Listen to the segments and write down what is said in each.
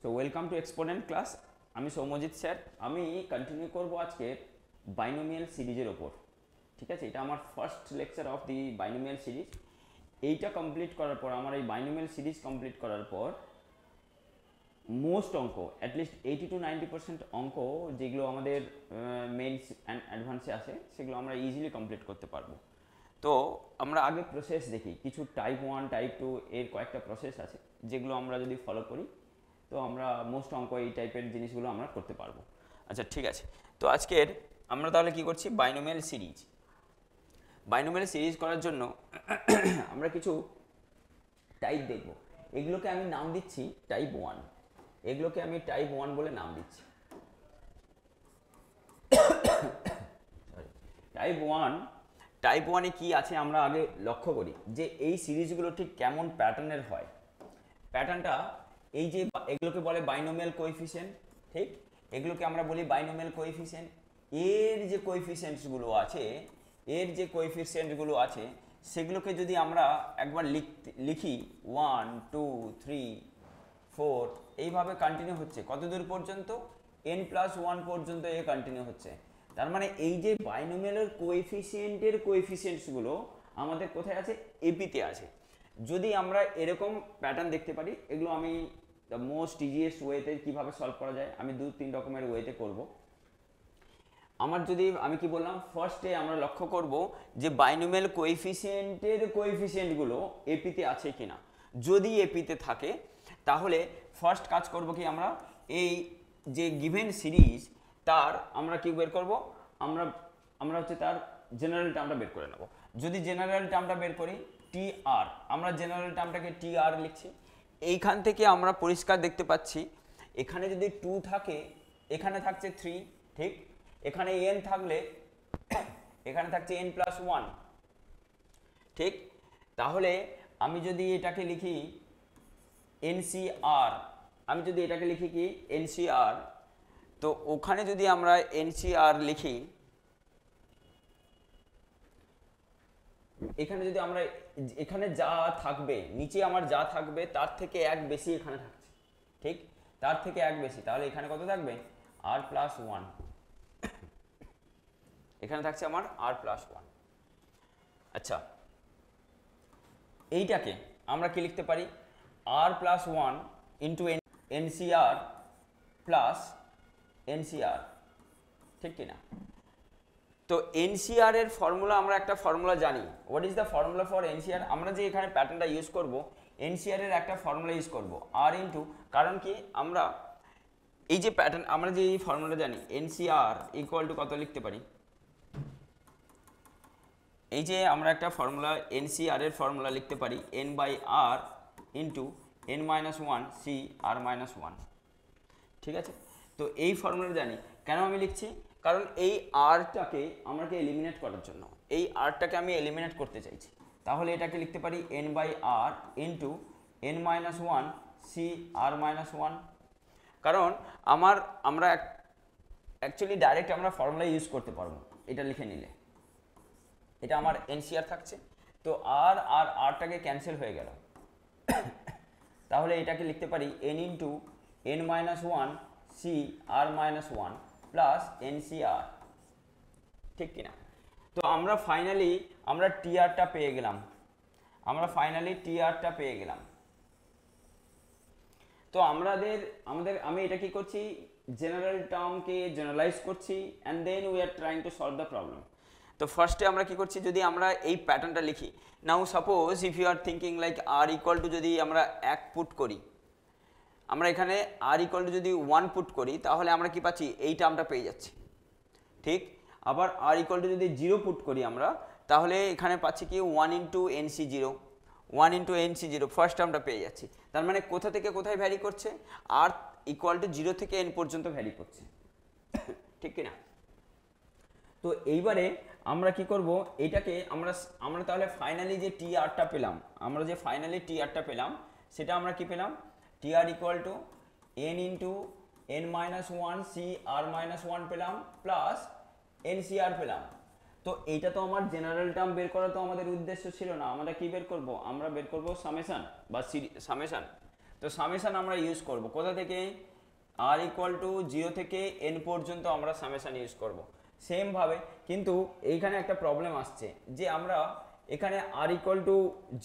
So welcome to exponent class. আমি Soumyajit sir. আমি continue করব আজকে বাইনোমিয়াল সিরিজের ওপর। ঠিক আছে, এটা আমার first lecture of the binomial series. এইটা কমপ্লিট করার পর, আমার এই বাইনোমিয়াল সিরিজ কমপ্লিট করার পর মোস্ট অঙ্ক, অ্যাটলিস্ট 80-90% অঙ্ক যেগুলো আমাদের মেইনস অ্যান্ড অ্যাডভান্সে আসে, সেগুলো আমরা ইজিলি কমপ্লিট করতে পারবো। তো আমরা আগে প্রসেস দেখি, কিছু টাইপ 1 টাইপ 2 এর কয়েকটা প্রসেস আছে যেগুলো আমরা যদি ফলো করি তো আমরা মোস্ট অঙ্ক এই টাইপের জিনিসগুলো আমরা করতে পারবো। আচ্ছা ঠিক আছে, তো আজকের আমরা তাহলে কি করছি, বাইনোমিয়াল সিরিজ। বাইনোমিয়াল সিরিজ করার জন্য আমরা কিছু টাইপ দেখব। এগুলোকে আমি নাম দিচ্ছি টাইপ 1, এগুলোকে আমি টাইপ 1 বলে নাম দিচ্ছি। টাইপ 1 এ কি আছে আমরা আগে লক্ষ্য করি যে এই সিরিজগুলো ঠিক কেমন প্যাটার্নের হয়। প্যাটার্নটা এই যে এগুলোকে বলে বাইনোমিয়াল কোএফিসিয়েন্ট, ঠিক, এগুলোকে আমরা বলি বাইনোমিয়াল কোএফিসিয়েন্ট। এর যে কোএফিসিয়েন্টগুলো আছে সেগুলোকে যদি আমরা একবার লিখি 1 2 3 4 এইভাবে কন্টিনিউ হচ্ছে কত দূর পর্যন্ত, n+1 পর্যন্ত এ কন্টিনিউ হচ্ছে। তার মানে এই যে বাইনোমিয়ালের কোএফিসিয়েন্টসগুলো আমাদের কোথায় আছে, এপিতে আছে। যদি আমরা এরকম প্যাটার্ন দেখতে পারি, এগুলো আমি দ্য মোস্ট ইজিয়েস্ট ওয়েতে কীভাবে সলভ করা যায় আমি 2-3 রকমের ওয়েতে করব। আমি কি বললাম, ফার্স্টে আমরা লক্ষ্য করব যে বাইনোমিয়াল কোএফিসিয়েন্টগুলো এপিতে আছে কিনা। যদি এপিতে থাকে তাহলে ফার্স্ট কাজ করব কি, এই যে গিভেন সিরিজ তার আমরা কি বের করব, আমরা হচ্ছে তার জেনারেল টার্মটা বের করে নেব। যদি জেনারেল টার্মটা বের করি টি আর, আমরা জেনারেল টার্মটাকে টি আর লিখছি। এইখান থেকে আমরা পরিষ্কার দেখতে পাচ্ছি এখানে যদি 2 থাকে এখানে থাকছে 3, ঠিক, এখানে n থাকলে এখানে থাকছে n+1, ঠিক। তাহলে আমি যদি এটাকে লিখি এনসিআর, কি এনসিআর, তো ওখানে যদি আমরা এনসিআর লিখি, এখানে যদি আমরা এখানে যা থাকবে নিচে আমার যা থাকবে তার থেকে এক বেশি এখানে থাকছে, ঠিক, তার থেকে এক বেশি, তাহলে এখানে কত থাকবে r+1, এখানে থাকছে আমার r+1। আচ্ছা, এইটাকে আমরা কি লিখতে পারি, r+1 into NCR plus NCR, ঠিক কিনা। তো এনসিআর এর ফর্মুলা, আমরা একটা ফর্মুলা জানি। What is the formula for NCR? আমরা যে এখানে প্যাটার্নটা ইউজ করব, এনসিআর এর একটা ফর্মুলা ইউজ করব, আর ইন্টু, কারণ কি আমরা এই যে প্যাটার্ন, আমরা যে এই ফর্মুলা জানি, এনসিআর ইকুয়াল টু কত লিখতে পারি, এই যে আমরা একটা ফর্মুলা এনসিআর এর ফর্মুলা লিখতে পারি n/r into n-1 c r-1, ঠিক আছে। তো এই ফর্মুলা জানি, কেন আমি লিখছি, কারণ এই আরটাকে আমাকে এলিমিনেট করার জন্য, এই আরটাকে আমি এলিমিনেট করতে চাইছি। তাহলে এটাকে লিখতে পারি n/r into n-1 c r-1, কারণ আমরা অ্যাকচুয়ালি ডাইরেক্ট আমরা ফর্মুলা ইউজ করতে পারবো এটা লিখে নিলে। এটা আমার এনসিআর থাকছে, তো আর আর আরটাকে ক্যান্সেল হয়ে গেল। তাহলে এটাকে লিখতে পারি n into n-1 c r-1 plus NCR, ঠিক কিনা। তো আমরা ফাইনালি টিআরটা পেয়ে গেলাম, তো আমি এটা কি করছি, জেনারেল টার্মকে জেনারেলাইজ করছি and then we are trying to solve the problem. তো ফার্স্টে আমরা কি করছি, যদি আমরা এই প্যাটার্নটা লিখি, now suppose if you are thinking like r equal to, যদি আমরা 1 পুট করি, আমরা এখানে আর ইকুয়াল টু যদি 1 পুট করি, তাহলে আমরা কি পাচ্ছি, এই টার্মটা পেয়ে যাচ্ছি, ঠিক। আবার আর ইকুয়াল টু যদি 0 পুট করি আমরা, তাহলে এখানে পাচ্ছি কি 1 ইন্টু NC0 ফার্স্ট টার্মটা পেয়ে যাচ্ছি। তার মানে কোথা থেকে কোথায় ভ্যারি করছে, আর ইকুয়াল টু 0 থেকে n পর্যন্ত ভ্যারি করছে, ঠিক কিনা। তো এইবারে আমরা কি করব, এটাকে আমরা তাহলে ফাইনালি যে টিআরটা পেলাম, সেটা আমরা কি পেলাম, TR equal to n into n-1 c r-1 পেলাম প্লাস এনসিআর পেলাম। তো এইটা তো আমার জেনারেল টার্ম বের করা তো আমাদের উদ্দেশ্য ছিল না, আমরা কি বের করব, আমরা বের করব সামেশন বা সামেশন। তো সামেশন আমরা ইউজ করব কোথা থেকে, আর ইকুয়াল টু 0 থেকে n পর্যন্ত আমরা সামেশন ইউজ করব সেম ভাবে। কিন্তু এইখানে একটা প্রবলেম আসছে যে আমরা এখানে আর ইকুয়াল টু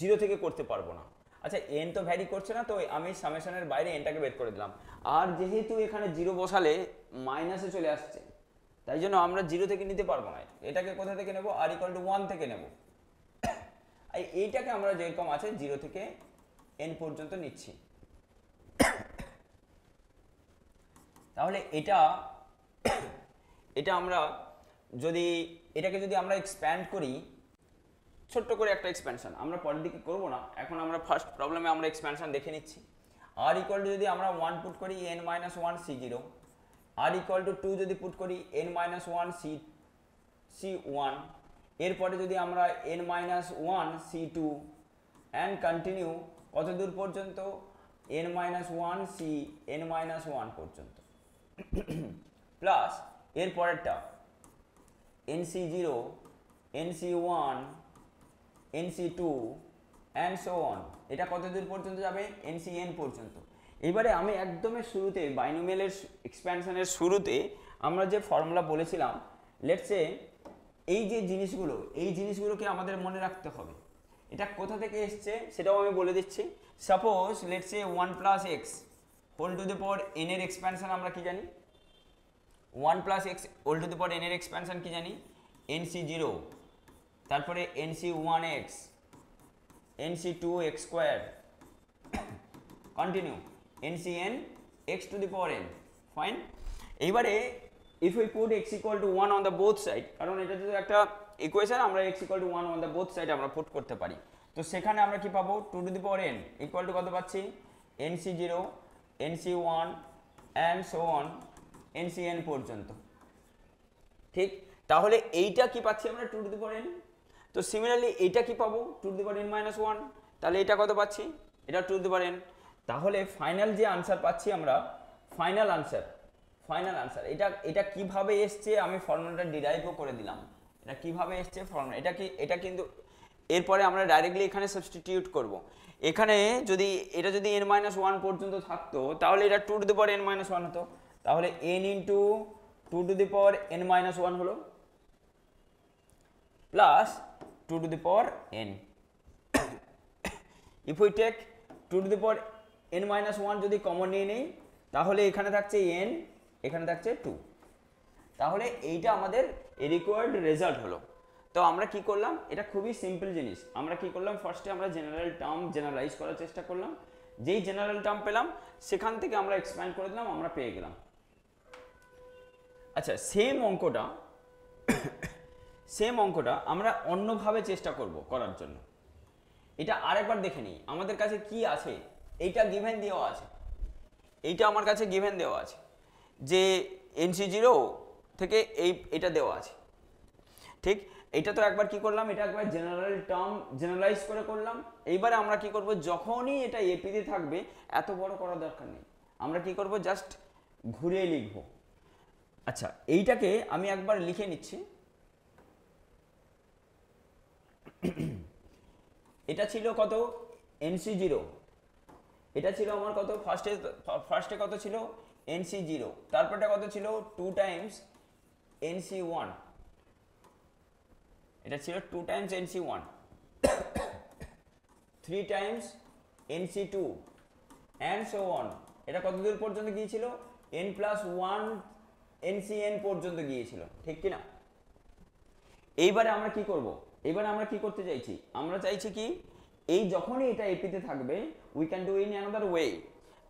0 থেকে করতে পারবো না। আচ্ছা n তো ভ্যারি করছে না, তো আমি সামেশনের বাইরে nটাকে বের করে দিলাম। আর যেহেতু এখানে 0 বসালে মাইনাসে চলে আসছে, তাই জন্য আমরা 0 থেকে নিতে পারবো না। এটাকে কোথা থেকে নেব, আর ইকুয়াল টু 1 থেকে নেব। এইটাকে আমরা যেরকম আছে 0 থেকে n পর্যন্ত নিচ্ছি। তাহলে এটা আমরা যদি এটাকে যদি আমরা এক্সপ্যান্ড করি, ছোট্ট করে একটা এক্সপ্যানশন, আমরা পরের দিকে করব না, এখন আমরা ফার্স্ট প্রবলেমে আমরা এক্সপ্যানশন দেখে নিচ্ছি। আর ইকুয়াল টু যদি আমরা 1 পুট করি n minus 1 c0, r equal to 2 যদি পুট করি n মাইনাস 1 c1, এরপরে যদি আমরা n minus 1 c2 and continue কত দূর পর্যন্ত, n minus 1 c n minus 1 পর্যন্ত, প্লাস এর পরেরটা nc0 nc1 nc2 and so on, এটা কত দূর পর্যন্ত যাবে, ncn পর্যন্ত। এবারে আমি একদমই শুরুতে বাইনোমিয়ালের এক্সপ্যানশনের শুরুতে আমরা যে ফর্মুলা বলেছিলাম, লেটস সে এই যে জিনিসগুলোকে আমাদের মনে রাখতে হবে। এটা কোথা থেকে এসছে সেটাও আমি বলে দিচ্ছি। Suppose let's say 1 plus x whole to the power n এর এক্সপ্যানশন আমরা কি জানি, 1 plus x whole to the power n এর এক্সপ্যানশন কি জানি, nc0, তারপরে nc1x nc2x square, continue ncn x to the power n, fine. এইবারে if we put x equal to 1 on the both side, কারণ এটা যদি একটা ইকুয়েশন, আমরা x equal to 1 on the both side আমরা পুট করতে পারি, তো সেখানে আমরা কি পাবো, 2 to the power n equal to কত পাচ্ছি, nc0 nc1 and so on ncn পর্যন্ত, ঠিক। তাহলে এইটা কি পাচ্ছি আমরা, 2 টু দি পাওয়ার n। তো সিমিলারলি এইটা কি পাবো, 2 to the power n minus 1, তাহলে এটা কত পাচ্ছি, এটা 2 টু দি পাওয়ার n। তাহলে ফাইনাল যে আনসার পাচ্ছি আমরা, ফাইনাল আনসার এটা কিভাবে এসছে আমি ফর্মুলাটা ডিরাইভও করে দিলাম। এটা কিভাবে এসছে ফর্মুলা, এটা কিন্তু এরপরে আমরা ডাইরেক্টলি এখানে সাবস্টিটিউট করব। এখানে যদি এটা যদি n-1 পর্যন্ত থাকতো, তাহলে এটা 2 টু দি পাওয়ার n-1 হতো, তাহলে n into 2 to the power n-1 হলো, plus 2 to the power n। If we take 2 to the power n-1 যদি কমন নিয়ে নেই, তাহলে এখানে থাকছে n, এখানে থাকছে 2। তাহলে এইটা আমাদের রিকোয়ার্ড রেজাল্ট হলো। তো আমরা কি করলাম, এটা খুবই সিম্পল জিনিস। আমরা কি করলাম, ফার্স্টে আমরা জেনারেল টার্ম জেনারেলাইজ করার চেষ্টা করলাম, যেই জেনারেল টার্ম পেলাম সেখান থেকে আমরা এক্সপ্যান্ড করে দিলাম, আমরা পেয়ে গেলাম। আচ্ছা সেম অঙ্কটা আমরা অন্যভাবে চেষ্টা করব করার জন্য। এটা আরেকবার দেখে নিই, আমাদের কাছে কি আছে। এইটা গিভেন দেওয়া আছে, এইটা আমার কাছে গিভেন দেওয়া আছে যে nc0 থেকে এটা দেওয়া আছে, ঠিক। এটা তো একবার কি করলাম, এটা একবার জেনারেল টার্ম জেনারেলাইজ করে করলাম। এইবারে আমরা কি করব, যখনই এটা এপিতে থাকবে, এত বড় করার দরকার নেই, আমরা কি করব, জাস্ট ঘুরিয়ে লিখব। আচ্ছা এইটাকে আমি একবার লিখে নিচ্ছি। এটা ছিল কত, nc0, এটা ছিল আমার কত, ফার্স্টে কত ছিল, nc0, তারপরটা কত ছিল, 2 টাইমস nc1, এটা ছিল 2 Times nc1, 3 Times nc2 and so on. এটা কত দূর পর্যন্ত গিয়েছিল, n+1 ncn পর্যন্ত গিয়েছিল, ঠিক কি না। এইবারে আমরা কি করব, এবারে আমরা কি করতে চাইছি, আমরা চাইছি কি, এই যখনই এটা এপিতে থাকবে, we can do in another way.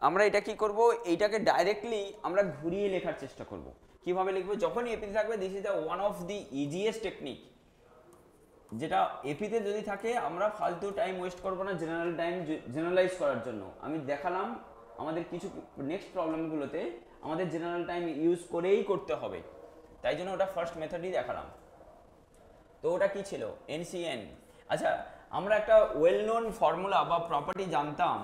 আমরা এটা কি করব, এইটাকে ডাইরেক্টলি আমরা ঘুরিয়ে লেখার চেষ্টা করব। কিভাবে লিখবো, যখনই এপিতে থাকবে, this is the one of the easiest technique, যেটা এপিতে যদি থাকে আমরা ফালতু টাইম ওয়েস্ট করবো না জেনারেল টাইম জেনারেলাইজ করার জন্য। আমি দেখালাম আমাদের কিছু নেক্সট প্রবলেমগুলোতে আমাদের জেনারেল টাইম ইউজ করেই করতে হবে, তাই জন্য ওটা ফার্স্ট মেথডই দেখালাম। তো ওটা কি ছিল, ncn। আচ্ছা আমরা একটা ওয়েল নোন ফর্মুলা বা প্রপার্টি জানতাম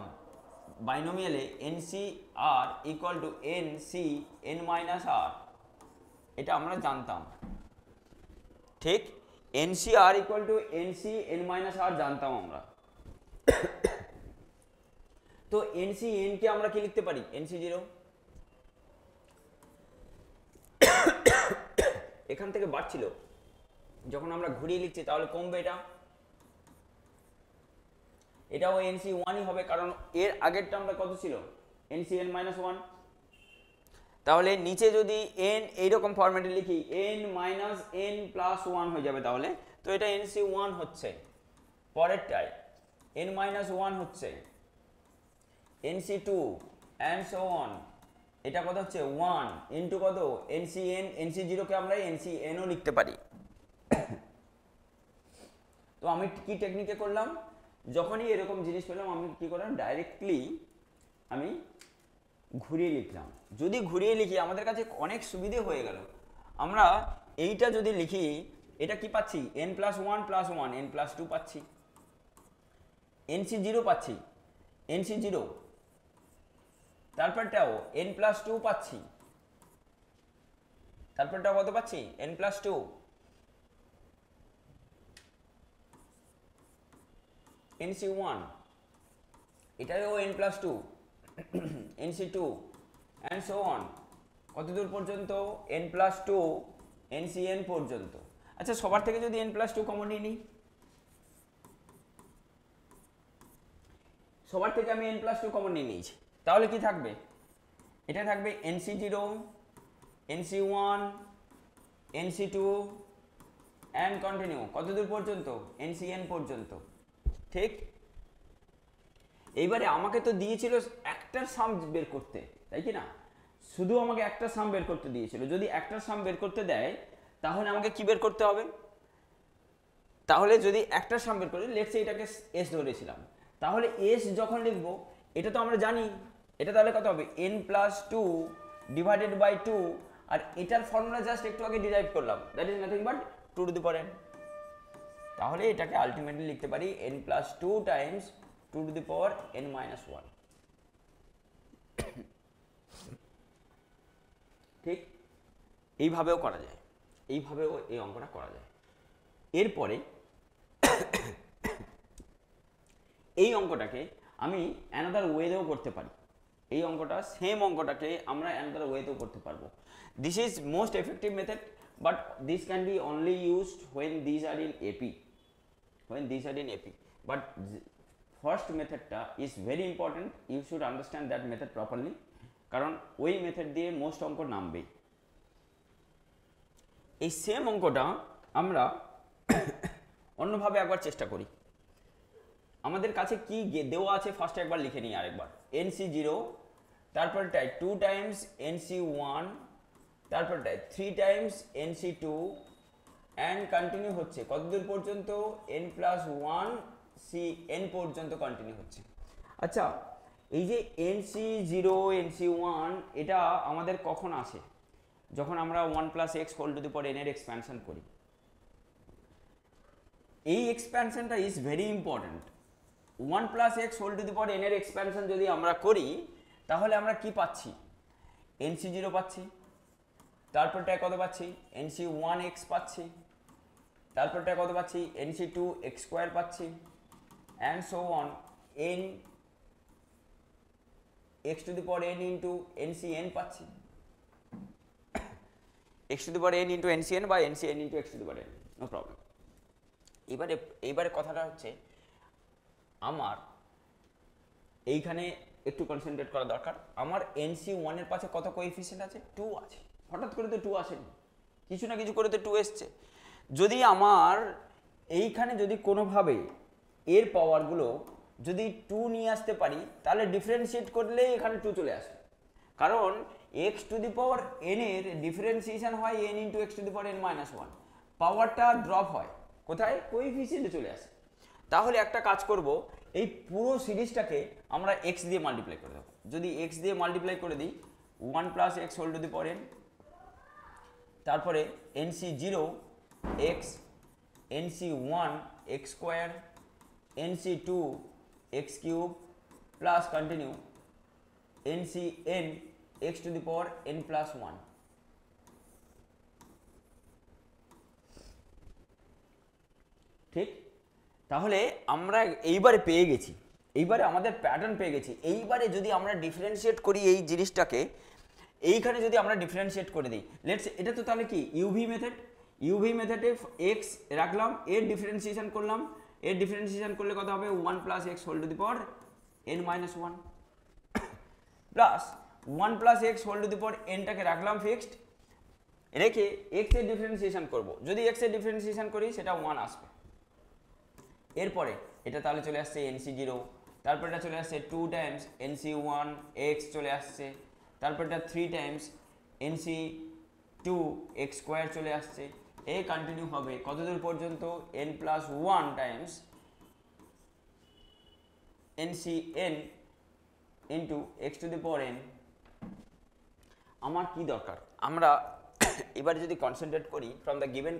বাইনোমিয়ালে, ncr ইকুয়াল টু nc(n-r), এটা আমরা জানতাম, ঠিক। ncr ইকুয়াল টু nc(n-r) জানতাম আমরা। তো তো এনসি এন কে আমরা কি লিখতে পারি, এনসি জিরো, এখান থেকে বাড়ছিল, যখন আমরা ঘুরিয়ে লিখছি তাহলে কমবে, এটাও এনসি ওয়ানই হবে, কারণ এর আগের টার্মটা কত ছিল, এনসি এন মাইনাস ওয়ান। তাহলে নিচে যদি এন এইরকম ফরম্যাটে লিখি n minus n plus one হয়ে যাবে, তাহলে তো এটা এনসি ওয়ান হচ্ছে। পরেরটায় এন মাইনাস ওয়ান হচ্ছে nc two and so on, এটা কত হচ্ছে ওয়ান ইন্টু কত এনসি এন, এনসি জিরোকে আমরা এনসি এনও লিখতে পারি। তো আমি কি টেকনিকে করলাম, যখনই এরকম জিনিস পেলাম আমি কি করলাম, ডাইরেক্টলি আমি ঘুরিয়ে লিখলাম। যদি ঘুরিয়ে লিখি আমাদের কাছে অনেক সুবিধে হয়ে গেল। আমরা এইটা যদি লিখি, এটা কি পাচ্ছি, n plus one n plus two পাচ্ছি, এনসি জিরো পাচ্ছি, এনসি জিরো, তারপরটাও এন প্লাস টু পাচ্ছি, তারপরটাও কত পাচ্ছি, n plus two, NC one, এটাও n plus two, NC two and so on, কত দূর পর্যন্ত, n plus two NC n পর্যন্ত। আচ্ছা, সবার থেকে যদি এন প্লাস টু কমন নিই, সবার থেকে আমি এন প্লাস টু কমন নিয়ে নিয়েছি, তাহলে কি থাকবে, এটা থাকবে nc zero, nc one, nc two and continue কত দূর পর্যন্ত, এনসি এন পর্যন্ত। ঠিক, এইবারে আমাকে তো দিয়েছিল একটার সাম বের করতে, তাই কি না, শুধু আমাকে একটা সাম বের করতে দিয়েছিল। যদি একটার সাম বের করতে দেয় তাহলে আমাকে কি বের করতে হবে, তাহলে যদি একটার সাম বের করি, লেটস সে এটাকে এস ধরেছিলাম, তাহলে এস যখন লিখবো, এটা তো আমরা জানি, এটা তাহলে কত হবে, n plus two divided by two, আর এটার ফর্মুলা জাস্ট একটু আগে ডিরাইভ করলাম, that is nothing but two to the power n। তাহলে এটাকে আলটিমেটলি লিখতে পারি n plus two times two to the power n minus one. ঠিক, এইভাবেও করা যায়, এইভাবেও এই অঙ্কটা করা যায়। এরপরে এই অঙ্কটাকে আমি অ্যানাদার ওয়েতেও করতে পারি, এই অঙ্কটা সেম অঙ্কটাকে আমরা অ্যানাদার ওয়েতেও করতে পারবো। This is most effective method, but this can be only used when this are in AP, but first মেথডটা is very important, you should understand that method properly, কারণ ওই মেথড দিয়ে মোস্ট অঙ্ক নামবেই। এই সেম অঙ্কটা আমরা অন্যভাবে একবার চেষ্টা করি। আমাদের কাছে কি দেওয়া আছে ফার্স্টে একবার লিখে নিই আরেকবার, এনসি জিরো, তারপরটায় টু টাইমস এনসি ওয়ান, তারপরটায় three times NC two and continue হচ্ছে কতদূর পর্যন্ত, n plus one C n পর্যন্ত কন্টিনিউ হচ্ছে। আচ্ছা, এই যে এনসি জিরো এনসি ওয়ান, এটা আমাদের কখন আসে, যখন আমরা one plus x whole to the power n এর এক্সপ্যানশন করি। এই এক্সপ্যানশনটা is very important. One plus x whole to the power n এর এক্সপ্যানশন যদি আমরা করি, তাহলে আমরা কি পাচ্ছি, এনসি জিরো পাচ্ছি, তারপরটায় কত পাচ্ছি, এনসি ওয়ান এক্স পাচ্ছি, তারপরটায় কত পাচ্ছি, এনসি টু এক্স স্কোয়ার পাচ্ছি, and so on n x to the power n into NC n পাচ্ছি, x to the power n into NC n বা NC n into x to the power n, no problem. এইবারে কথাটা হচ্ছে, আমার এইখানে একটু concentrate করা দরকার। আমার এনসি ওয়ানের পাশে কত কোএফিসিয়েন্ট আছে, টু আছে। হঠাৎ করে তো টু আসেনি, কিছু না কিছু করে তো টু এসছে। যদি আমার এইখানে যদি কোনোভাবে এর পাওয়ারগুলো যদি টু নিয়ে আসতে পারি, তাহলে ডিফারেন্সিয়েট করলে এখানে টু চলে আসে, কারণ x to the power n এর ডিফারেন্সিয়েশন হয় N into x to the power N minus one, পাওয়ারটা ড্রপ হয় কোথায়, কোএফিসিয়েন্টে চলে আসে। তাহলে একটা কাজ করব, এই পুরো সিরিজটাকে আমরা এক্স দিয়ে মাল্টিপ্লাই করে দেবো। যদি এক্স দিয়ে মাল্টিপ্লাই করে দিই, one plus x whole to the power n, তারপরে NC zero x, NC one x square, NC two x cube plus continue NC n x to the power n plus one. ঠিক, তাহলে আমরা এইবারে পেয়ে গেছি এইবারে আমাদের প্যাটার্ন পেয়ে গেছি। এইবারে যদি আমরা ডিফারেন্সিয়েট করি এই জিনিসটাকে, এইখানে যদি আমরা ডিফারেন্সিয়েট করে দিই, লেটস, এটা তো তাহলে কি ইউভি মেথড, ইউভি মেথডে এক্স রাখলাম, এর ডিফারেন্সিয়েশন করলাম, এর ডিফারেন্সিয়েশন করলে কত হবে 1 plus x whole to the power n minus 1 plus 1 plus x whole to the power nটাকে রাখলাম ফিক্সড, রেখে x এর ডিফারেন্সিয়েশন করব। যদি x এর ডিফারেন্সিয়েশন করি সেটা 1 আসবে। এরপরে এটা তাহলে চলে আসছে nc0, তারপর এটা চলে আসছে 2 টাইমস nc1 x চলে আসছে, তারপর এটা 3 টাইমস nc2 x স্কোয়ার চলে আসছে। এই কন্টিনিউ হবে কতদূর পর্যন্ত n plus 1 Times ncn into x to the power n। আমার কি দরকার, আমরা এবার যদি কনসেন্ট্রেট করি ফ্রম দ্য গিভেন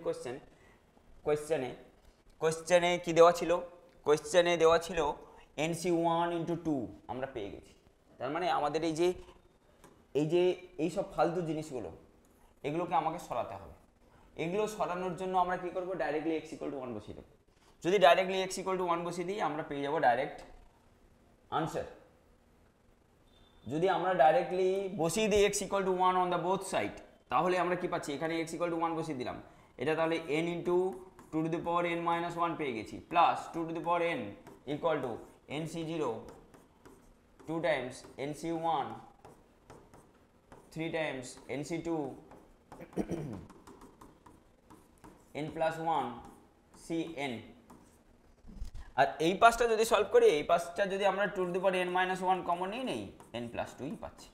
কোয়েশ্চেনে কি দেওয়া ছিল, কোয়েশ্চেনে দেওয়া ছিল nc1 ইন্টু 2 আমরা পেয়ে গেছি। তার মানে আমাদের এই সব ফালতু জিনিসগুলো, এগুলোকে আমাকে সরাতে হবে। এগুলো সরানোর জন্য আমরা কি করব, ডাইরেক্টলি x ইকুয়াল টু 1 বসিয়ে দেবো। যদি ডাইরেক্টলি x ইকুয়াল টু 1 বসিয়ে দিই আমরা পেয়ে যাবো ডাইরেক্ট আনসার। যদি আমরা ডাইরেক্টলি বসিয়ে দিই x equal to 1 on the both side, তাহলে আমরা কি পাচ্ছি, এখানে x ইকুয়াল টু 1 বসিয়ে দিলাম, এটা তাহলে n into 2 to the power n minus 1 পেয়ে গেছি, plus 2 to the power n equal to nc0 2 Times nc1 3 Times nc2 n plus 1 cn। আর এই পাশটা যদি সলভ করি, এই পাশটা যদি আমরা 2 to the power n minus 1 common নিয়ে নেই, n প্লাস 2 পাচ্ছি।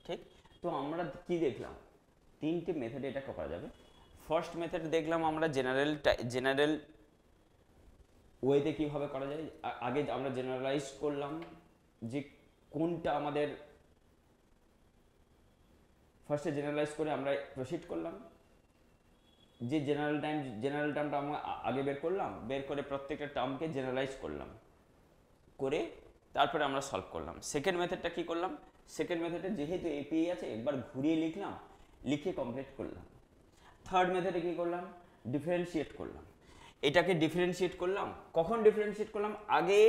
ঠিক, তো আমরা কি দেখলাম, তিনটে মেথডে এটা করা যাবে। ফার্স্ট মেথড দেখলাম আমরা জেনারেল ওয়েতে কিভাবে করা যায়। আগে আমরা জেনারেলাইজ করলাম যে কোনটা আমাদের, ফার্স্টে জেনারেলাইজ করে আমরা প্রসিড করলাম, যে জেনারেল টার্মটা আমরা আগে বের করলাম, বের করে প্রত্যেকটা টার্মকে জেনারেলাইজ করলাম, করে তারপরে আমরা সলভ করলাম। সেকেন্ড মেথডটা কি করলাম, সেকেন্ড মেথডে যেহেতু এপিআই আছে একবার ঘুরিয়ে লিখলাম, লিখে কমপ্লিট করলাম। থার্ড মেথডে কি করলাম, ডিফারেন্সিয়েট করলাম। এটাকে ডিফারেন্সিয়েট করলাম, কখন ডিফারেন্সিয়েট করলাম, আগে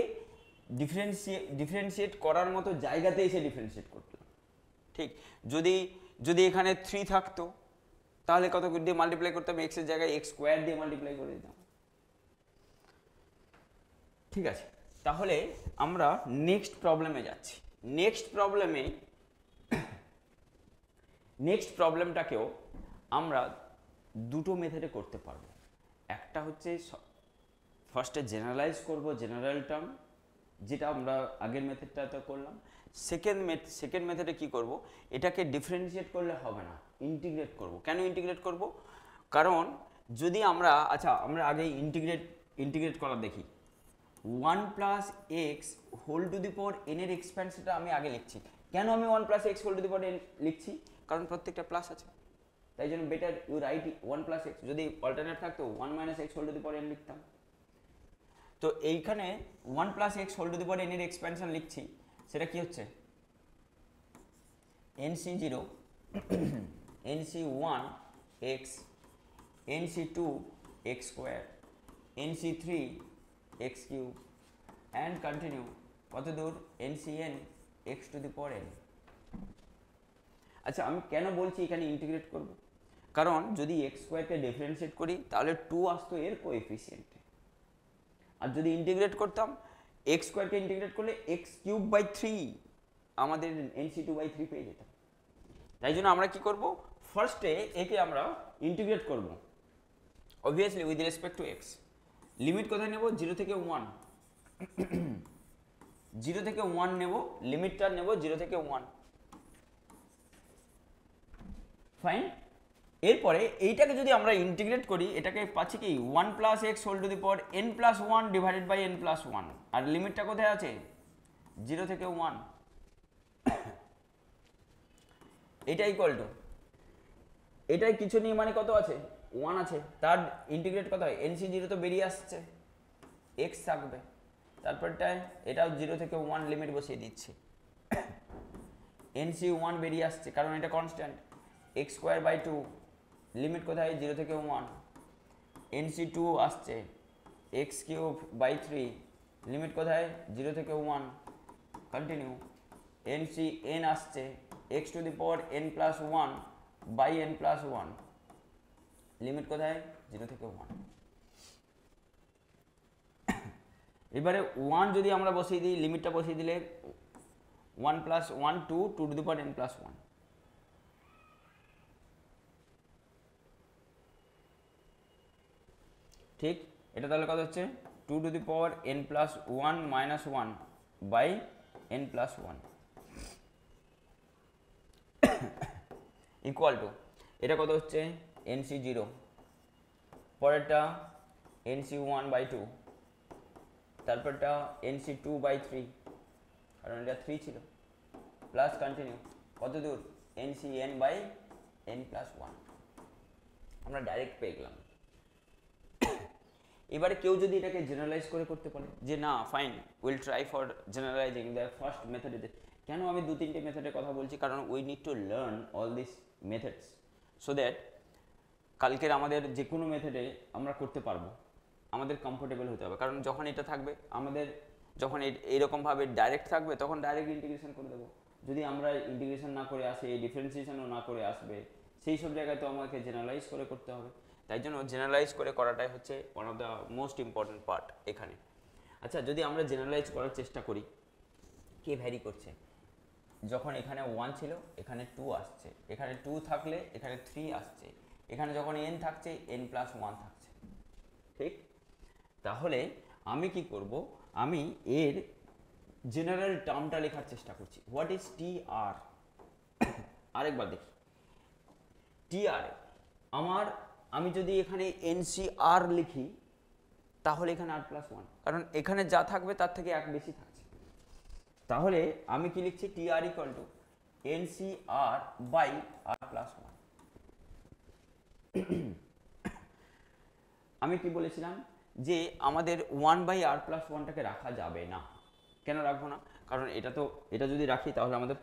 ডিফারেন্সিয়েট করার মতো জায়গাতে এসে ডিফারেন্সিয়েট করলাম। ঠিক, যদি এখানে 3 থাকতো তাহলে কত দিয়ে মাল্টিপ্লাই করতাম, এক্স এর জায়গায় এক্স স্কোয়ার দিয়ে মাল্টিপ্লাই করে দিতাম। ঠিক আছে, তাহলে আমরা নেক্সট প্রবলেমে যাচ্ছি। নেক্সট প্রবলেমটাকেও আমরা দুটো মেথডে করতে পারবো। একটা হচ্ছে ফার্স্টে জেনারেলাইজ করব জেনারেল টার্ম, যেটা আমরা আগের মেথডটাতে করলাম। সেকেন্ড মেথডে কি করব, এটাকে ডিফারেন্সিয়েট করলে হবে না, ইন্টিগ্রেট করব। কেন ইন্টিগ্রেট করব, কারণ যদি আমরা আমরা আগে ইন্টিগ্রেট করা দেখি। 1 plus x whole to the power n এর এক্সপ্যান্সনটা আমি আগে লিখছি। কেন আমি 1 plus x whole to the power n লিখছি, কারণ প্রত্যেকটা প্লাস আছে, তাই জন্য better you write 1 plus x. যদি অল্টারনেট থাকতো 1 minus x whole to the power n লিখতাম। তো এইখানে 1 plus x whole to the power n এর এক্সপ্যানশন লিখছি, সেটা কি হচ্ছে nc0 nc1 x nc2 x square nc3 x cube and continue কত দূর ncn x to the power n। আচ্ছা, আমি কেন বলছি এখানে ইন্টিগ্রেট করব, কারণ যদি x স্কোয়ারকে ডিফারেন্সিয়েট করি তাহলে 2 আসতো এর কোএফিসিয়েন্টে, আর যদি ইন্টিগ্রেট করতাম x স্কোয়ারকে ইন্টিগ্রেট করলে x কিউব বাই 3 আমাদের nc2/3 পেয়ে যেতাম। তাই জন্য আমরা কি করব, ফার্স্টে একে আমরা ইন্টিগ্রেট করব obviously with respect two x। Limit কোথায় নেব, 0 থেকে 1, 0 থেকে 1 নেব, লিমিটটা নেব 0 থেকে 1। ফাইন, এরপরে এইটাকে যদি আমরা ইন্টিগ্রেট করি, এটাকে পাচ্ছি কি 1 plus x whole to the power n plus 1 divided by n plus 1, আর লিমিটটা কোথায় আছে 0 থেকে 1। এটা ইকুয়াল টু এটাই কিছু নেই, মানে কত আছে 1 আছে, তার ইন্টিগ্রেট কত হয় nc0 তো বেরিয়ে আসছে, x থাকবে, তারপরটায় এটাও 0 থেকে 1 লিমিট বসিয়ে দিচ্ছি, nc1 বেরিয়ে আসছে কারণ এটা constant, x square by 2 limit কোথায় 0 থেকে 1, nc2 আসছে x কিউব বাই 3 লিমিট কোথায় 0 থেকে 1 কন্টিনিউ n আসছে x to the power n plus 1 by n plus 1 limit কোথায় 0 থেকে 1 এবারে 1 যদি আমরা বসিয়ে দিই লিমিটটা বসিয়ে দিলে 1 plus 1 2 to the power n plus 1 ঠিক এটা তাহলে কত হচ্ছে 2 to the power n plus 1 minus 1 by n plus 1 equal to এটা কত হচ্ছে nc 0 পরেরটা nc 1 বাই 2 তারপরটা nc 2 বাই 3 কারণ এটা 3 ছিল প্লাস কন্টিনিউ কত দূর nc n by n plus 1 আমরা ডাইরেক্ট পেয়ে গেলাম। এবারে কেউ যদি এটাকে জেনারেলাইজ করে করতে পারে যে না fine will try for generalising the first method. কেন আমি 2-3টে মেথডের কথা বলছি কারণ we need to learn all this methods so that কালকের আমাদের যে কোনো মেথডে আমরা করতে পারবো, আমাদের কমফোর্টেবল হতে হবে। কারণ যখন এটা থাকবে আমাদের যখন এইরকমভাবে ডাইরেক্ট থাকবে তখন ডাইরেক্ট ইন্টিগ্রেশন করে দেবো। যদি আমরা ইন্টিগ্রেশন না করে আসি ডিফারেন্সিয়েশনও না করে আসবে সেই সব জায়গায় তো আমাকে জেনারেলাইজ করে করতে হবে। তাই জন্য জেনারেলাইজ করে করাটাই হচ্ছে one of the most important part এখানে। আচ্ছা যদি আমরা জেনারেলাইজ করার চেষ্টা করি কে ভ্যারি করছে, যখন এখানে 1 ছিল এখানে 2 আসছে, এখানে 2 থাকলে এখানে 3 আসছে, এখানে যখন n থাকছে n প্লাস 1 থাকছে, ঠিক? তাহলে আমি কি করব, আমি এর জেনারেল টার্মটা লেখার চেষ্টা করছি। হোয়াট ইজ টি আর? আরেকবার দেখি টি আর আমি যদি এখানে NCR লিখি তাহলে এখানে r প্লাস 1, কারণ এখানে যা থাকবে তার থেকে এক বেশি থাকছে। তাহলে আমি কি লিখছি T r equal to NCR by r plus 1। আমি কি বলেছিলাম যে আমাদের 1 বাই r প্লাস 1টাকে রাখা যাবে না। কেন রাখবো না? কারণ এটা যদি রাখি তাহলে আমাদের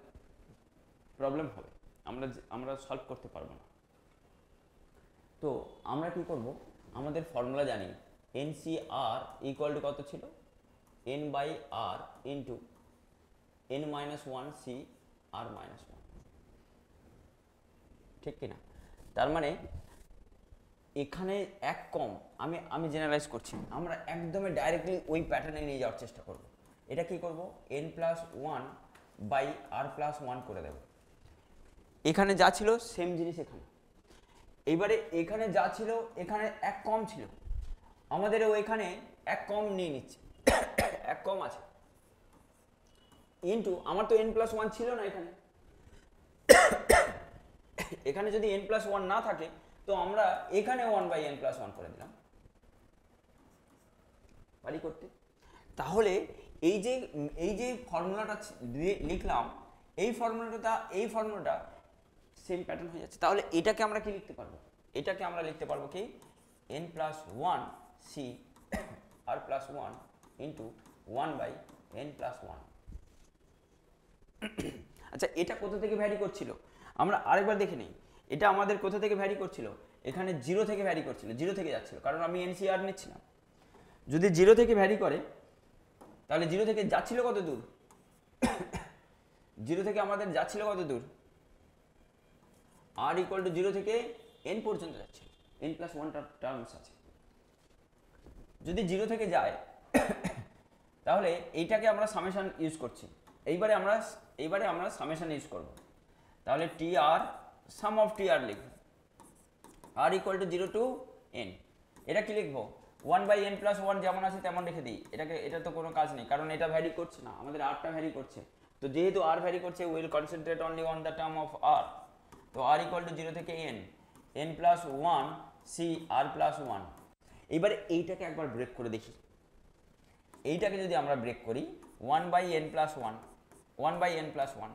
প্রবলেম হবে, আমরা সলভ করতে পারবো না। তো আমরা কি করব, আমাদের ফর্মুলা জানি NCR ইকুয়াল টু কত ছিল n by r into n minus 1 c r minus 1, ঠিক কিনা? তার মানে এখানে এক কম, আমি জেনারেলাইজ করছি, আমরা একদমই ডাইরেক্টলি ওই প্যাটার্নে নিয়ে যাওয়ার চেষ্টা করব। এটা কি করব, n plus 1 by r plus 1 করে দেব। এখানে যা ছিল সেম জিনিস এখানে। এইবারে এখানে যা ছিল এখানে এক কম ছিল, আমাদেরও এখানে এক কম নিয়ে নিচ্ছে, এক কম আছে ইন্টু আমার তো n প্লাস 1 ছিল না এখানে। এখানে যদি n প্লাস 1 না থাকে তো আমরা এখানে 1 বাই n প্লাস 1 করে দিলাম, পারি করতে। তাহলে এই যে ফর্মুলাটা লিখলাম এই ফর্মুলাটা সেম প্যাটার্ন হয়ে যাচ্ছে। তাহলে এটাকে আমরা কি লিখতে পারবো, এটাকে আমরা লিখতে পারবো কি n plus 1 c r plus 1 into 1 by n plus 1। আচ্ছা এটা কোথা থেকে ভ্যারি করছিল আমরা আরেকবার দেখে নিই। এটা আমাদের কোথা থেকে ভ্যারি করছিল, এখানে 0 থেকে ভ্যারি করছিল, 0 থেকে যাচ্ছিল, কারণ আমি NCR নিচ্ছিলাম। যদি 0 থেকে ভ্যারি করে তাহলে 0 থেকে যাচ্ছিল কত দূর, 0 থেকে আমাদের যাচ্ছিল কত দূর, r ইকুয়াল টু 0 থেকে n পর্যন্ত যাচ্ছে, n প্লাস 1 টার্মস আছে। যদি 0 থেকে যায় তাহলে এইটাকে আমরা সামেশন ইউজ করছি, এইবারে আমরা সামেশন ইউজ করব। তাহলে টি আর সাম অফ টি আর লিখব, r equal to 0 to n। এটা কি লিখবো 1 বাই n প্লাস 1 যেমন আছে তেমন রেখে দিই, এটা তো কোনো কাজ নেই কারণ এটা ভ্যারি করছে না, আমাদের rটা ভ্যারি করছে। তো যেহেতু r ভ্যারি করছে will concentrate only on the term of r। তো r ইকুয়াল টু 0 থেকে n plus 1 c r plus 1। এবারে এইটাকে একবার ব্রেক করে দেখি, এইটাকে যদি আমরা ব্রেক করি 1 by n plus 1, 1 by n plus 1,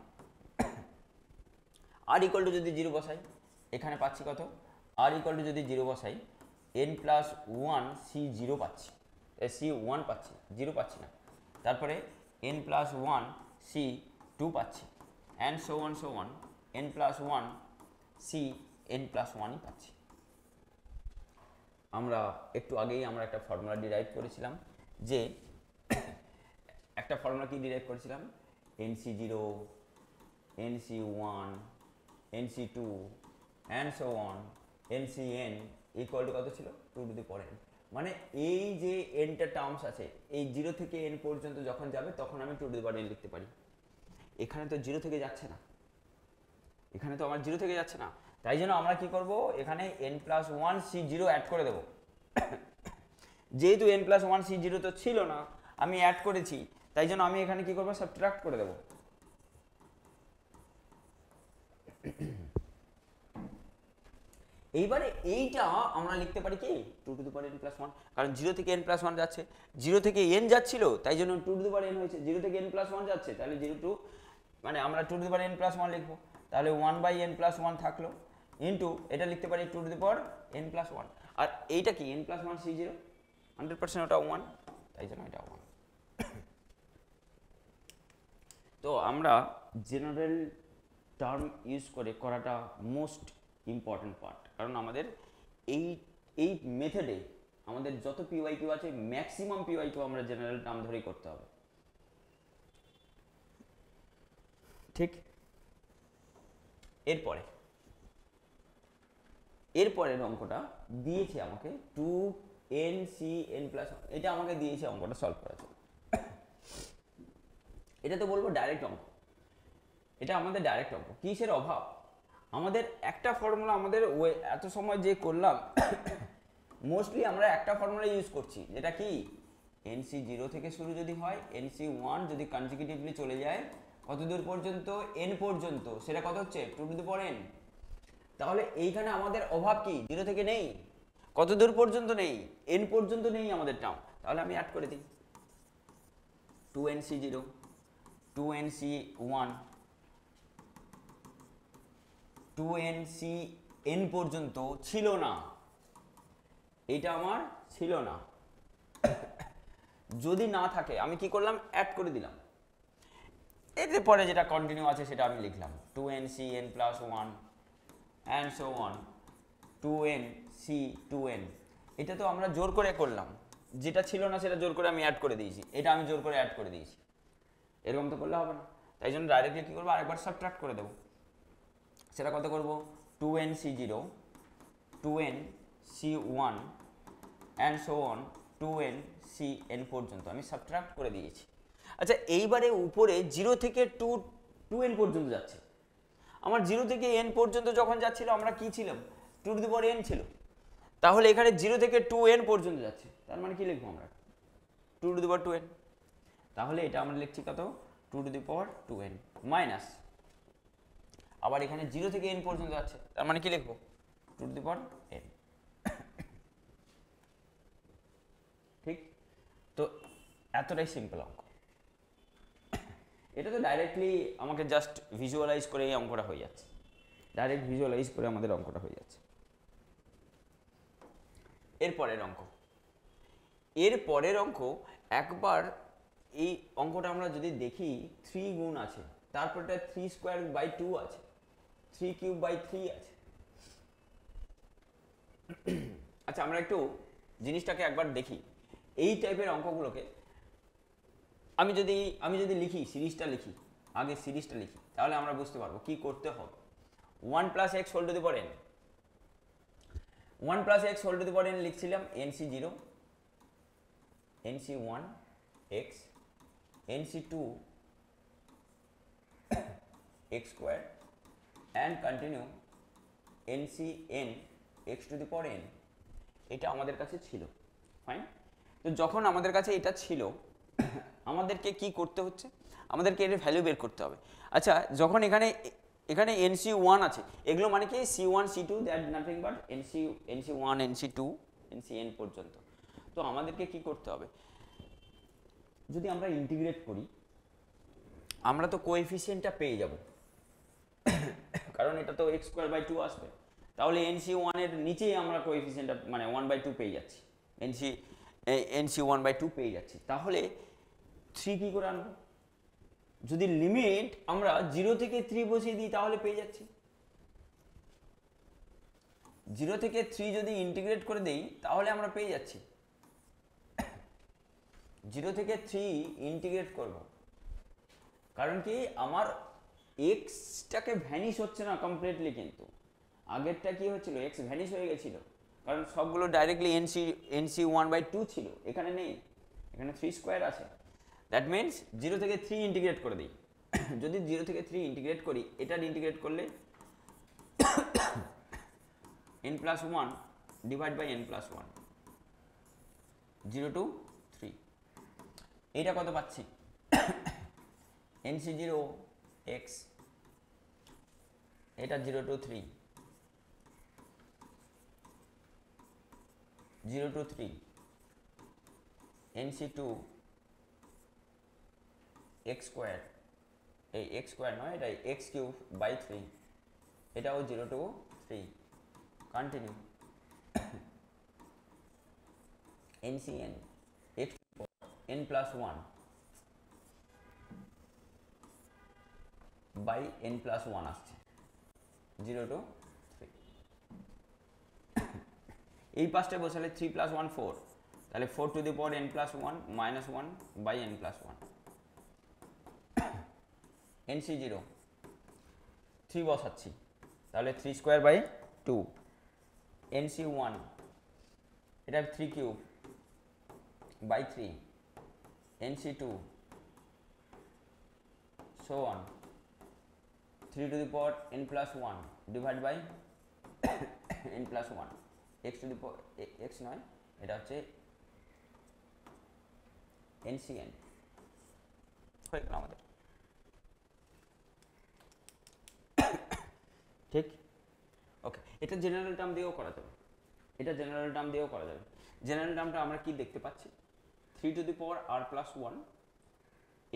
r equal to যদি 0 বসাই এখানে পাচ্ছি কত, r ইকুয়াল টু যদি 0 বসাই n প্লাস 1 c 0 পাচ্ছি, c 1 পাচ্ছি, 0 পাচ্ছি না। তারপরে n প্লাস 1 c 2 পাচ্ছি, and so on n plus 1 c n plus 1ই পাচ্ছি। আমরা একটু আগেই আমরা একটা ফর্মুলা ডিরাইভ করেছিলাম যে একটা ফর্মুলা কি ডিরাইভ করেছিলাম, NC0 NC1 NC2 and so on NCn equal to কত ছিল 2n। মানে এই যে nটা টার্মস আছে এই 0 থেকে n পর্যন্ত যখন যাবে তখন আমি 2n লিখতে পারি। এখানে তো 0 থেকে যাচ্ছে না, এখানে তো আমার 0 থেকে যাচ্ছে না, তাই জন্য আমরা কি করব, এখানে n+1 C0 অ্যাড করে দেব। যেহেতু n+1 C0 তো ছিল না, আমি অ্যাড করেছি, তাই জন্য আমি এখানে কি করব, সাবট্রাক্ট করে দেব। এইবারে এইটা আমরা লিখতে পারি কি 2n+1, কারণ 0 থেকে n+1 যাচ্ছে, 0 থেকে n যাচ্ছিল তাই জন্য 2n হয়েছে, 0 থেকে n+1 যাচ্ছে তাহলে 0 টু মানে আমরা 2n+1 লিখবো, তাহলে 1/n+1 থাকলো ইন্টু এটা লিখতে পারি 2n+1। আর এইটা কি n+1 C0, 100% ওটা 1, তাই জন্য এটা 1। তো আমরা জেনারেল টার্ম ইউজ করে করাটা মোস্ট ইম্পর্টেন্ট পার্ট, কারণ আমাদের এই মেথডে আমাদের যত পিওয়াইকিউ আছে ম্যাক্সিমাম পিওয়াইকিউ আমরা জেনারেল টার্ম ধরেই করতে হবে, ঠিক। এরপরের অঙ্কটা দিয়েছে আমাকে 2n+1, এটা আমাকে দিয়েছে অঙ্কটা সলভ করার জন্য। এটা তো বলবো ডাইরেক্ট অঙ্ক, এটা আমাদের ডাইরেক্ট অঙ্ক। কিসের অভাব, আমাদের একটা ফর্মুলা আমাদের এত সময় যে করলাম মোস্টলি আমরা একটা ফর্মুলা ইউজ করছি, যেটা কি NC0 থেকে শুরু যদি হয়, NC1 যদি কনজিকিউটিভলি চলে যায় কত দূর পর্যন্ত, n পর্যন্ত, সেটা কত হচ্ছে 2n। তাহলে এইখানে আমাদের অভাব কি, 0 থেকে নেই, কত দূর পর্যন্ত নেই, n পর্যন্ত নেই আমাদের টার্ম, তাহলে আমি অ্যাড করে দিই 2NC0 2NC1 2NCn পর্যন্ত ছিল না, এইটা আমার ছিল না। যদি না থাকে আমি কি করলাম, অ্যাড করে দিলাম। এর পরে যেটা কন্টিনিউ আছে সেটা আমি লিখলাম 2NCn+1 and so on 2NC2n। এটা তো আমরা জোর করে করলাম, যেটা ছিল না সেটা জোর করে আমি অ্যাড করে দিয়েছি, এটা আমি জোর করে অ্যাড করে দিয়েছি, এরকম তো করলে হবে না, তাই জন্য ডাইরেক্টলি কী করবো, আরেকবার সাবট্রাক্ট করে দেবো। সেটা কত করব, 2NC0 2NC1 and so on 2NCn পর্যন্ত আমি সাবট্রাক্ট করে দিয়েছি। আচ্ছা এইবারে উপরে 0 থেকে 2n পর্যন্ত যাচ্ছে, আমার 0 থেকে n পর্যন্ত যখন যাচ্ছিল আমরা কি ছিলাম, 2n ছিল, তাহলে এখানে 0 থেকে 2n পর্যন্ত যাচ্ছে, তার মানে কি লিখবো আমরা 2n, তাহলে এটা আমরা লিখছি কত 2n মাইনাস, আবার এখানে 0 থেকে n পর্যন্ত যাচ্ছে, তার মানে কি লিখবো 2n। ঠিক, তো এতটাই সিম্পল অঙ্ক। এটা তো ডাইরেক্টলি আমাকে জাস্ট ভিজুয়ালাইজ করে এই অঙ্কটা হয়ে যাচ্ছে, ডাইরেক্ট ভিজুয়ালাইজ করে আমাদের অঙ্কটা হয়ে যাচ্ছে। এরপরের অঙ্ক একবার এই অঙ্কটা আমরা যদি দেখি 3 গুণ আছে, তারপরটা 3^2 আছে, 3^3 আছে। আচ্ছা আমরা একটু জিনিসটাকে একবার দেখি, এই টাইপের অঙ্কগুলোকে আমি যদি লিখি, সিরিজটা লিখি, আগে সিরিজটা লিখি, তাহলে আমরা বুঝতে পারবো কি করতে হবে। 1 + x whole to the power n, 1 + x whole to the power n লিখছিলাম NC0 NC1 x NC2 x² and continue NCn x to the power n। এটা আমাদের কাছে ছিল, ফাইন। তো যখন আমাদের কাছে এটা ছিল আমাদেরকে কি করতে হচ্ছে, আমাদেরকে এর ভ্যালু বের করতে হবে। আচ্ছা যখন এখানে NC1 আছে, এগুলো মানে কি C1 C2 that nothing but NC1 NC2 NCn পর্যন্ত। তো আমাদেরকে কি করতে হবে, যদি আমরা ইন্টিগ্রেট করি আমরা তো কোএফিসিয়েন্টটা পেয়ে যাব, কারণ এটা তো x²/2 আসবে, তাহলে NC1 এর নিচেই আমরা কোএফিসিয়েন্টটা মানে 1/2 পেয়ে যাচ্ছি, NC1/2 পেয়ে যাচ্ছি। তাহলে 3 কি করে আনবো, যদি লিমিট আমরা 0 থেকে 3 বসিয়ে দিই তাহলে পেয়ে যাচ্ছি। 0 থেকে 3 যদি ইন্টিগ্রেট করে দেই তাহলে আমরা পেয়ে যাচ্ছি। 0 থেকে 3 ইন্টিগ্রেট করব, কারণ কি আমার এক্সটাকে ভ্যানিশ হচ্ছে না কমপ্লিটলি, কিন্তু আগেরটা কি হচ্ছিল, এক্স ভ্যানিশ হয়ে গেছিল, কারণ সবগুলো ডাইরেক্টলি এনসি 1/2 ছিল, এখানে নেই, এখানে 3 স্কোয়ার আছে। দ্যাট মিনস 0 থেকে 3 ইন্টিগ্রেট করে দিই। যদি 0 থেকে 3 ইন্টিগ্রেট করি, এটার ইন্টিগ্রেট করলে n+1 divide by n+1, 0 to 3, এইটা কত পাচ্ছি, nc0 x, এটা 0 to 3, 0 to 3, nc2 x square, এই x স্কোয়ার নয়, এটা x কিউব বাই 3, এটাও 0 to 3, continue, ncn x n+1 by n+1 আসছে, 0 to 3। এই পাশটা বসালে 3 + 1 4, তাহলে 4 to the power n+1 -1 by n+1, nc0 3 বসাচ্ছি, তাহলে 3 স্কোয়ার বাই 2, nc1 এটা 3 cube by 3, nc2 so on 3 to the power n+1 divide by n+1, x to the power x নয়, এটা হচ্ছে ncn, হয়ে গেল আমাদের, ঠিক। ওকে, এটা জেনারেল টার্ম দিয়েও করা যাবে, এটা জেনারেল টার্ম দিয়েও করা যাবে। জেনারেল টার্মটা আমরা কি দেখতে পাচ্ছি, 3 to the power r+1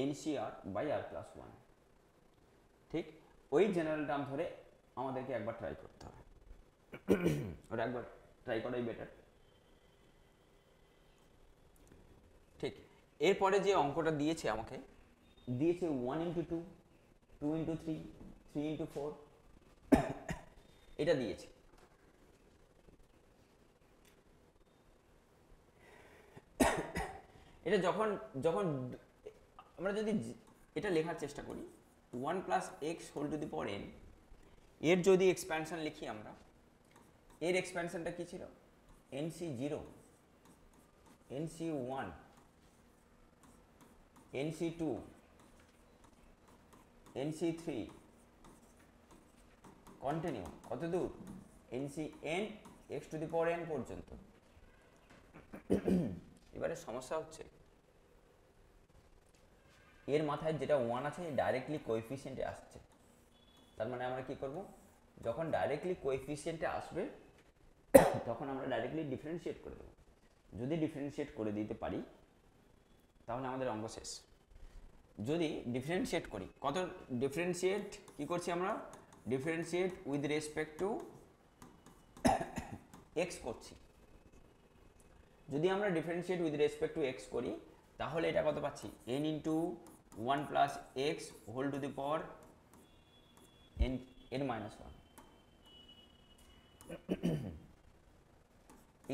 ncr by r+1, ঠিক। ওই জেনারেল টার্ম ধরে আমাদেরকে একবার ট্রাই করতে হবে, ওটা একবার ট্রাই করাই বেটার, ঠিক। এরপরে যে অঙ্কটা দিয়েছে আমাকে, দিয়েছে 1 into 2, 2 into 3, 3 into 4, এটা দিয়েছে। এটা যখন যখন আমরা যদি এটা লেখার চেষ্টা করি, 1 + x whole to the power n, এর যদি এক্সপ্যানশন লিখি আমরা, এর এক্সপ্যানশনটা কি ছিল, nc0, nc1, nc2, nc3, continue কত দূর, ncn x to the power n পর্যন্ত। এবারে সমস্যা হচ্ছে এর মাথায় যেটা 1 আছে ডাইরেক্টলি কোএফিসিয়েন্টে আসছে, তার মানে আমরা কি করব, যখন ডাইরেক্টলি কোএফিসিয়েন্টে আসবে তখন আমরা ডাইরেক্টলি ডিফারেন্সিয়েট করে দেব। যদি ডিফারেন্সিয়েট করে দিতে পারি তাহলে আমাদের অঙ্ক শেষ। যদি ডিফারেন্সিয়েট করি, কত ডিফারেন্সিয়েট কি করছি আমরা, differentiate with respect to x করছি। যদি আমরা differentiate with respect to x করি তাহলে এটা কত পাচ্ছি, n into 1 + x whole to the power n -1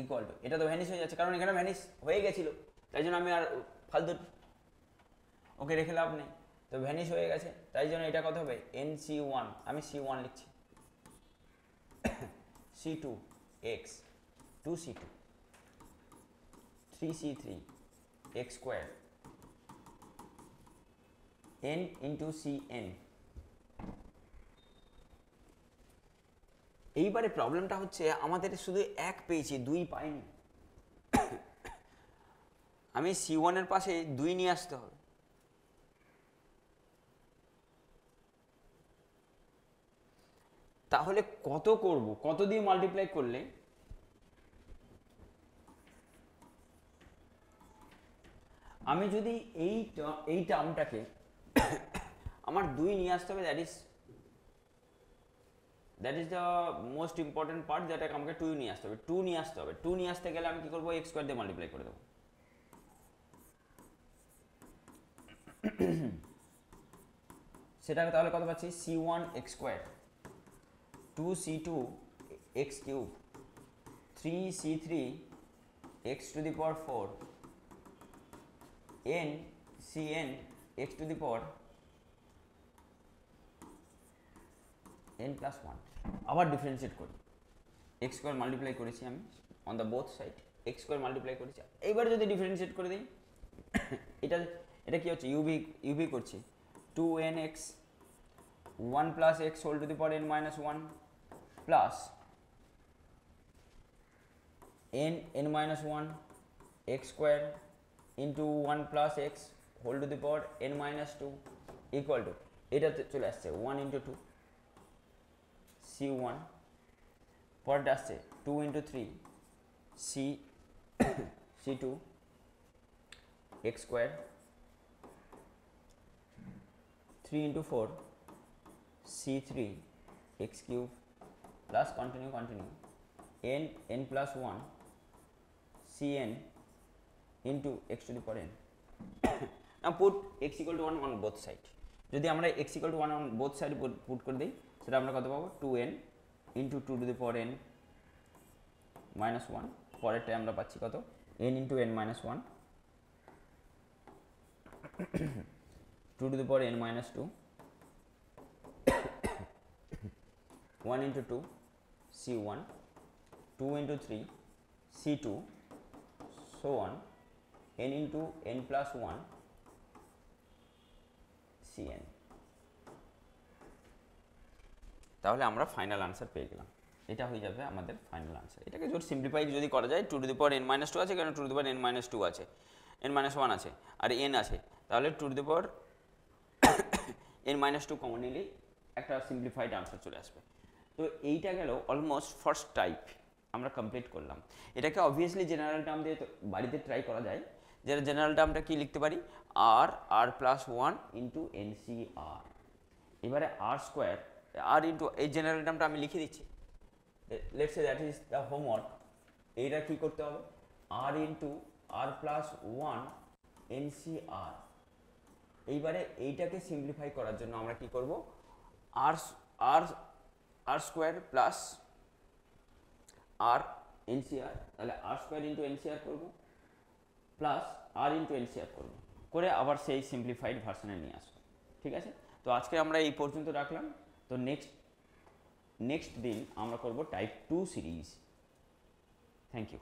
equal to, এটা তো ভ্যানিশ হয়ে যাচ্ছে কারণ এখানে ভ্যানিশ হয়ে গেছিল, তাই জন্য আমি আর ফালতু ওকে রেখে লাভ নেই, তো ভ্যানিশ হয়ে গেছে, তাই জন্য এটা কত হবে, nc1, আমি c1 লিখছি, c2 x 2c2 3c3 x square n into cn। এইবারে প্রবলেমটা হচ্ছে আমাদের শুধু 1 পেয়েছি, 2 পাইনি, আমি c1 এর পাশে 2 নিয়ে আসতে হবে, তাহলে কত করব, কত দিয়ে মাল্টিপ্লাই করলে আমি যদি এই টার্মটাকে আমার 2 নিয়ে আসতে হবে, that is the most important part, যেটাকে আমাকে 2 নিয়ে আসতে হবে, 2 নিয়ে আসতে হবে। 2 নিয়ে আসতে গেলে আমি কি করবো, x² দিয়ে মাল্টিপ্লাই করে দেবো, সেটাকে তাহলে কত পাচ্ছি, c1 x² 2c2 x³ 3c3 x to the power 4 n cn x to the power n plus one. আবার ডিফারেন্সিয়েট করি, এক্স স্কোয়ার মাল্টিপ্লাই করেছি আমি on the both side, x square multiply করেছি। এইবার যদি ডিফারেন্সিয়েট করে দিই, এটা কি হচ্ছে, ইউভি করছি 2nx 1 plus x whole to the power n minus one plus n minus one x square into 1 plus x whole to the power n minus two equal to, এটাতে চলে আসছে 1 ইন্টু টু c1, পরেরটা আসছে 2 into three c2 x square, 3 into four c3 x cube plus continue n plus one cn into x to the power n. Now put x equal to 1 on both side. যদি আমরা x equal to 1 on both side put করে দিই, সেটা আমরা কত পাবো, 2n into 2 to the power n minus 1, পরেরটায় আমরা পাচ্ছি কত, n into n minus 1 2 to the power n minus 2 1 into 2 c1 2 into 3 c2 so on n into n plus 1 cn। তাহলে আমরা ফাইনাল আনসার পেয়ে গেলাম, এটা হয়ে যাবে আমাদের ফাইনাল আনসার। এটাকে যদি সিম্পলিফাই যদি করা যায়, 2 to the power n minus two আছে, কারণ 2 to the power n minus two আছে, n মাইনাস ওয়ান আছে আর n আছে, তাহলে 2 to the power n minus two common নিলেই একটা সিম্পলিফাইড আনসার চলে আসবে। তো এইটা গেল অলমোস্ট ফার্স্ট টাইপ আমরা কমপ্লিট করলাম। এটাকে অবভিয়াসলি জেনারেল টার্ম দিয়ে বাড়িতে ট্রাই করা যায়, যেটা জেনারেল টার্মটা কি লিখতে পারি, আর প্লাস ওয়ান ইন্টু এনসিআর। এবারে আর স্কোয়ার আর ইন্টু এই জেনারেল টার্মটা আমি লিখে দিচ্ছি, let's say that is the homework. এইটা কি করতে হবে, আর ইন্টু আর প্লাস ওয়ান এনসিআর। এইবারে এইটাকে সিম্পলিফাই করার জন্য আমরা কি করব, আর আর আর স্কোয়ার প্লাস আর এনসিআর, তাহলে আর স্কোয়ার ইন্টু এনসিআর করবো প্লাস আর ইন্টু এনসিআর করবো, করে আবার সেই সিম্পলিফাইড ভার্সনে নিয়ে আসবো। ঠিক আছে, তো আজকে আমরা এই পর্যন্ত রাখলাম। তো নেক্সট দিন আমরা করব টাইপ 2 সিরিজ। Thank you.